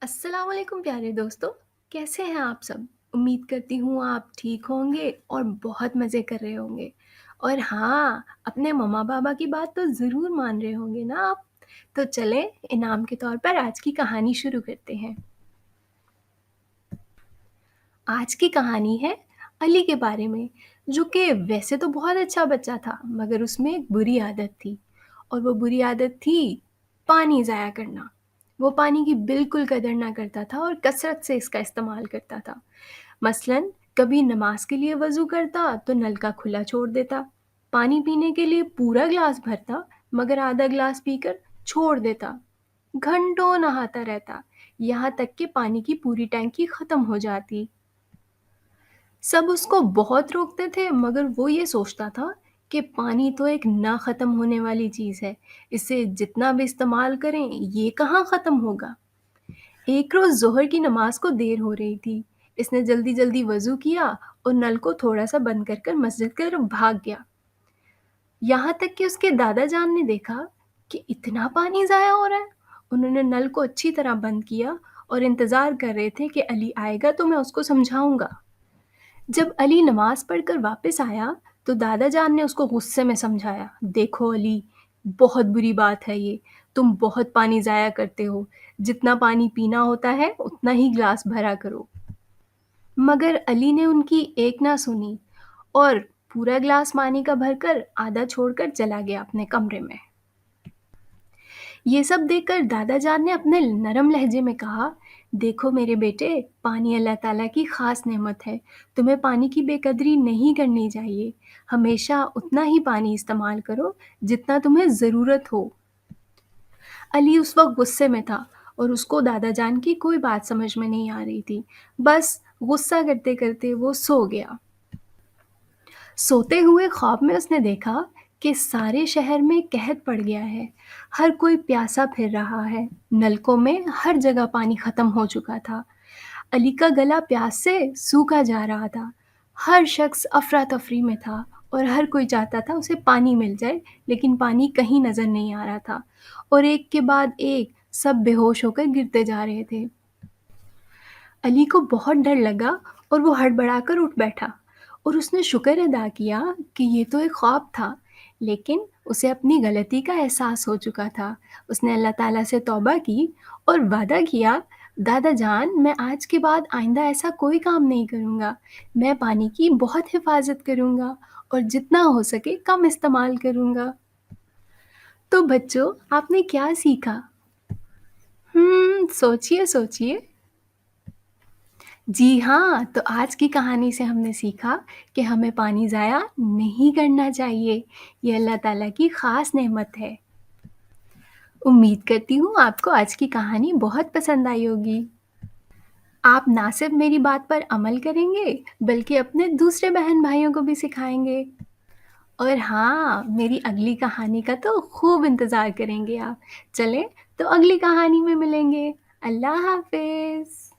अस्सलाम वालेकुम प्यारे दोस्तों। कैसे हैं आप सब? उम्मीद करती हूँ आप ठीक होंगे और बहुत मज़े कर रहे होंगे। और हाँ, अपने मम्मा-पापा की बात तो ज़रूर मान रहे होंगे ना आप? तो चलें इनाम के तौर पर आज की कहानी शुरू करते हैं। आज की कहानी है अली के बारे में, जो कि वैसे तो बहुत अच्छा बच्चा था, मगर उसमें एक बुरी आदत थी और वो बुरी आदत थी पानी ज़ाया करना। वो पानी की बिल्कुल कदर ना करता था और कसरत से इसका इस्तेमाल करता था। मसलन कभी नमाज के लिए वज़ू करता तो नल का खुला छोड़ देता। पानी पीने के लिए पूरा ग्लास भरता, मगर आधा ग्लास पीकर छोड़ देता। घंटों नहाता रहता, यहाँ तक कि पानी की पूरी टैंकी खत्म हो जाती। सब उसको बहुत रोकते थे, मगर वो ये सोचता था कि पानी तो एक ना ख़त्म होने वाली चीज़ है, इसे जितना भी इस्तेमाल करें, ये कहाँ ख़त्म होगा। एक रोज़ ज़ोहर की नमाज़ को देर हो रही थी। इसने जल्दी-जल्दी वज़ू किया और नल को थोड़ा-सा बंद कर कर मस्जिद की तरफ भाग गया। यहाँ तक कि उसके दादा जान ने देखा कि इतना पानी ज़ाया हो रहा है। उन्होंने नल को अच्छी तरह बंद किया और इंतज़ार कर रहे थे कि अली आएगा तो मैं उसको समझाऊँगा। जब अली नमाज़ पढ़कर वापस आया, तो दादा जान ने उसको गुस्से में समझाया, "देखो अली, बहुत बुरी बात है ये। तुम बहुत पानी ज़ाया करते हो। जितना पानी पीना होता है, उतना ही ग्लास भरा करो।" मगर अली ने उनकी एक ना सुनी और पूरा ग्लास पानी का भरकर आधा छोड़कर चला गया अपने कमरे में। ये सब देखकर दादा जान ने अपने नरम लहजे में कहा, देखो मेरे बेटे, पानी अल्लाह ताला की ख़ास नेमत है। तुम्हें पानी की बेकदरी नहीं करनी चाहिए। हमेशा उतना ही पानी इस्तेमाल करो जितना तुम्हें ज़रूरत हो। अली उस वक़्त गुस्से में था और उसको दादा जान की कोई बात समझ में नहीं आ रही थी। बस गुस्सा करते-करते वो सो गया। सोते हुए ख्वाब में उसने देखा कि सारे शहर में कहत पड़ गया है। हर कोई प्यासा फिर रहा है। नलकों में हर जगह पानी खत्म हो चुका था। अली का गला प्यास से सूखा जा रहा था। हर शख्स अफ़रा-तफ़री में था और हर कोई चाहता था उसे पानी मिल जाए, लेकिन पानी कहीं नज़र नहीं आ रहा था और एक के बाद एक सब बेहोश होकर गिरते जा रहे थे। अली को बहुत डर लगा और वो हड़बड़ाकर उठ बैठा और उसने शुक्र अदा किया कि ये तो एक ख्वाब था, लेकिन उसे अपनी गलती का एहसास हो चुका था। उसने अल्लाह ताला से तौबा की और वादा किया, दादा जान, मैं आज के बाद आइंदा ऐसा कोई काम नहीं करूँगा। मैं पानी की बहुत हिफाज़त करूँगा और जितना हो सके कम इस्तेमाल करूँगा। तो बच्चों, आपने क्या सीखा? सोचिए-सोचिए। जी हाँ, तो आज की कहानी से हमने सीखा कि हमें पानी ज़ाया नहीं करना चाहिए। ये अल्लाह ताला की ख़ास नेमत है। उम्मीद करती हूँ आपको आज की कहानी बहुत पसंद आई होगी। आप ना सिर्फ़ मेरी बात पर अमल करेंगे, बल्कि अपने दूसरे बहन-भाइयों को भी सिखाएँगे। और हाँ, मेरी अगली कहानी का तो खूब इंतज़ार करेंगे आप। चलें, तो अगली कहानी में मिलेंगे। अल्लाह हाफ़िज़।